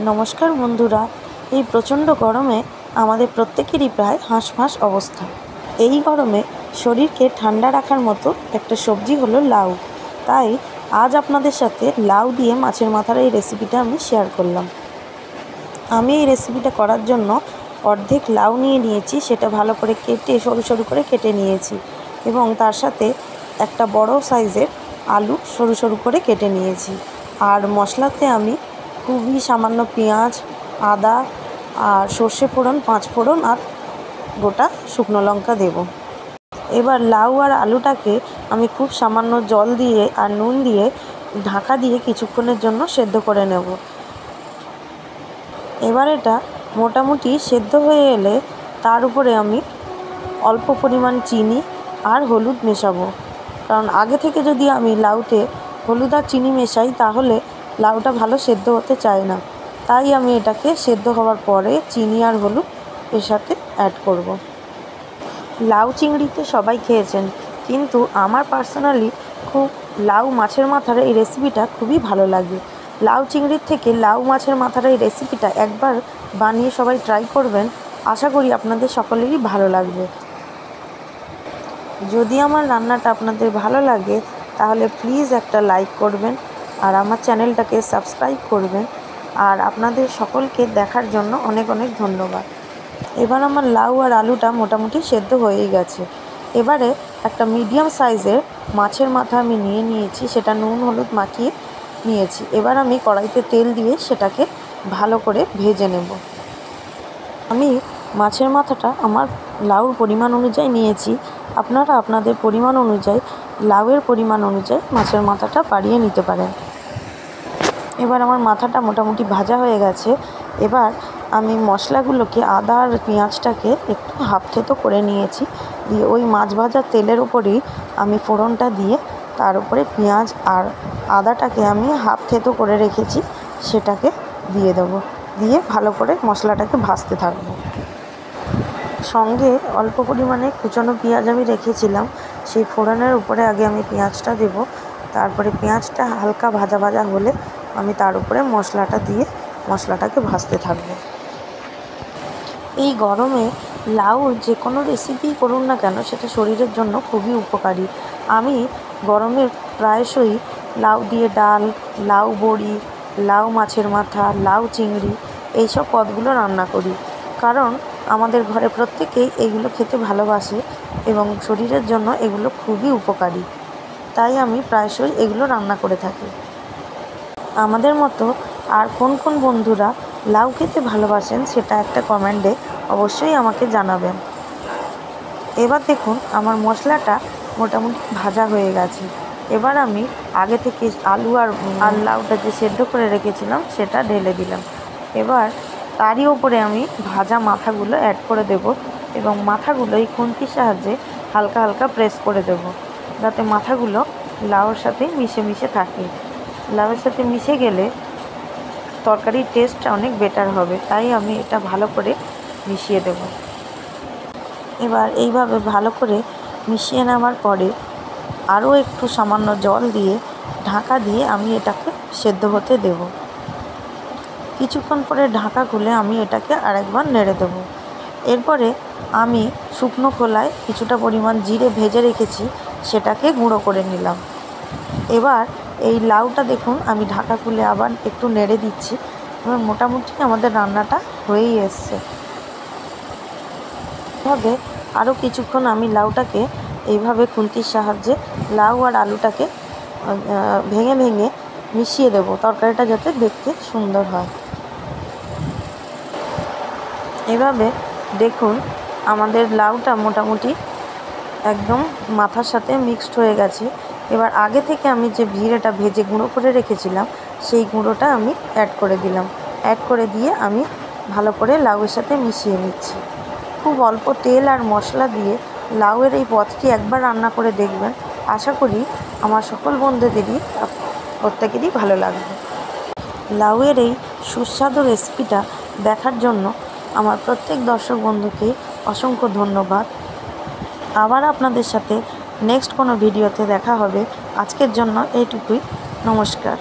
নমস্কার বন্ধুরা, এই প্রচণ্ড গরমে আমাদের প্রত্যেকেরই প্রায় হাঁসফাঁস অবস্থা। এই গরমে শরীরকে ঠান্ডা রাখার মতো একটা সবজি হলো লাউ। তাই আজ আপনাদের সাথে লাউ দিয়ে মাছের মাথার এই রেসিপিটা আমি শেয়ার করলাম। আমি এই রেসিপিটা করার জন্য অর্ধেক লাউ নিয়ে নিয়েছি, সেটা ভালো করে কেটে সরু সরু করে কেটে নিয়েছি এবং তার সাথে একটা বড় সাইজের আলু সরু সরু করে কেটে নিয়েছি। আর মশলাতে আমি খুবই সামান্য পেঁয়াজ, আদা আর সর্ষে ফোড়ন, 5 ফোড়ন আর গোটা শুকনো লঙ্কা দেব। এবার লাউ আর আলুটাকে আমি খুব সামান্য জল দিয়ে আর নুন দিয়ে ঢাকা দিয়ে কিছুক্ষণের জন্য সেদ্ধ করে নেব। এবার এটা মোটামুটি সেদ্ধ হয়ে এলে তার উপরে আমি অল্প পরিমাণ চিনি আর হলুদ মেশাবো, কারণ আগে থেকে যদি আমি লাউতে হলুদ আর চিনি মেশাই তাহলে লাউটা ভালো সেদ্ধ হতে চায় না। তাই আমি এটাকে সেদ্ধ হওয়ার পরে চিনি আর হলুদ এর সাথে অ্যাড করব। লাউ চিংড়িতে সবাই খেয়েছেন, কিন্তু আমার পার্সোনালি খুব লাউ মাছের মাথার এই রেসিপিটা খুবই ভালো লাগে। লাউ চিংড়ির থেকে লাউ মাছের মাথার এই রেসিপিটা একবার বানিয়ে সবাই ট্রাই করবেন, আশা করি আপনাদের সকলেরই ভালো লাগবে। যদি আমার রান্নাটা আপনাদের ভালো লাগে তাহলে প্লিজ একটা লাইক করবেন আর আমার চ্যানেলটাকে সাবস্ক্রাইব করবেন। আর আপনাদের সকলকে দেখার জন্য অনেক অনেক ধন্যবাদ। এবার আমার লাউ আর আলুটা মোটামুটি সেদ্ধ হয়েই গেছে। এবারে একটা মিডিয়াম সাইজের মাছের মাথা আমি নিয়েছি, সেটা নুন হলুদ মাখিয়ে নিয়েছি। এবার আমি কড়াইতে তেল দিয়ে সেটাকে ভালো করে ভেজে নেব। আমি মাছের মাথাটা আমার লাউর পরিমাণ অনুযায়ী নিয়েছি, আপনারা আপনাদের পরিমাণ অনুযায়ী লাউয়ের পরিমাণ অনুযায়ী মাছের মাথাটা বাড়িয়ে নিতে পারেন। এবার আমার মাথাটা মোটামুটি ভাজা হয়ে গেছে। এবার আমি মশলাগুলোকে আদা আর পেঁয়াজটাকে একটু হাফ থেতো করে নিয়েছি, দিয়ে ওই মাছ ভাজার তেলের উপরেই আমি ফোড়নটা দিয়ে তার উপরে পেঁয়াজ আর আদাটাকে আমি হাফ থেতো করে রেখেছি সেটাকে দিয়ে দেবো, দিয়ে ভালো করে মশলাটাকে ভাজতে থাকবো। সঙ্গে অল্প পরিমাণে কুচানো পেঁয়াজ আমি রেখেছিলাম, সেই ফোড়নের উপরে আগে আমি পেঁয়াজটা দেব, তারপরে পেঁয়াজটা হালকা ভাজা ভাজা হলে আমি তার উপরে মশলাটা দিয়ে মশলাটাকে ভাজতে থাকব। এই গরমে লাউ যে কোনো রেসিপি করুন না কেন সেটা শরীরের জন্য খুবই উপকারী। আমি গরমে প্রায়শই লাউ দিয়ে ডাল, লাউ বড়ি, লাউ মাছের মাথা, লাউ চিংড়ি এইসব পদগুলো রান্না করি, কারণ আমাদের ঘরে প্রত্যেকেই এগুলো খেতে ভালোবাসে এবং শরীরের জন্য এগুলো খুবই উপকারী। তাই আমি প্রায়শই এগুলো রান্না করে থাকি। আমাদের মতো আর কোন কোন বন্ধুরা লাউ খেতে ভালোবাসেন সেটা একটা কমেন্টে অবশ্যই আমাকে জানাবেন। এবার দেখুন আমার মশলাটা মোটামুটি ভাজা হয়ে গেছে। এবার আমি আগে থেকে আলু আর লাউটা যে সেদ্ধ করে রেখেছিলাম সেটা ঢেলে দিলাম। এবার তারই ওপরে আমি ভাজা মাথাগুলো অ্যাড করে দেব এবং মাথাগুলো এই খুন্তির সাহায্যে হালকা হালকা প্রেস করে দেব, যাতে মাথাগুলো লাউয়ের সাথে মিশে মিশে থাকে। লাউয়ের সাথে মিশে গেলে তরকারির টেস্টটা অনেক বেটার হবে, তাই আমি এটা ভালো করে মিশিয়ে দেব। এবার এইভাবে ভালো করে মিশিয়ে নেওয়ার পরে আরও একটু সামান্য জল দিয়ে ঢাকা দিয়ে আমি এটাকে সেদ্ধ হতে দেব। কিছুক্ষণ পরে ঢাকা খুলে আমি এটাকে আরেকবার নেড়ে দেবো। এরপরে আমি শুকনো খোলায় কিছুটা পরিমাণ জিরে ভেজে রেখেছি, সেটাকে গুঁড়ো করে নিলাম। এবার এই লাউটা দেখুন আমি ঢাকা খুলে আবার একটু নেড়ে দিচ্ছি। এবার মোটামুটি আমাদের রান্নাটা হয়েই এসছে। এভাবে আরও কিছুক্ষণ আমি লাউটাকে এইভাবে খুন্তির সাহায্যে লাউ আর আলুটাকে ভেঙে ভেঙে মিশিয়ে দেব, তরকারিটা যাতে দেখতে সুন্দর হয়। এভাবে দেখুন আমাদের লাউটা মোটামুটি একদম মাথার সাথে মিক্সড হয়ে গেছে। এবার আগে থেকে আমি যে জিরেটা ভেজে গুঁড়ো করে রেখেছিলাম সেই গুঁড়োটা আমি অ্যাড করে দিলাম। অ্যাড করে দিয়ে আমি ভালো করে লাউয়ের সাথে মিশিয়ে নিচ্ছি। খুব অল্প তেল আর মশলা দিয়ে লাউয়ের এই পদটি একবার রান্না করে দেখবেন, আশা করি আমার সকল বন্ধুদেরই প্রত্যেকেরই ভালো লাগবে। লাউয়ের এই সুস্বাদু রেসিপিটা দেখার জন্য আমার প্রত্যেক দর্শক বন্ধুকে অসংখ্য ধন্যবাদ। আবার আপনাদের সাথে নেক্সট কোনো ভিডিওতে দেখা হবে। আজকের জন্য এইটুকুই। নমস্কার।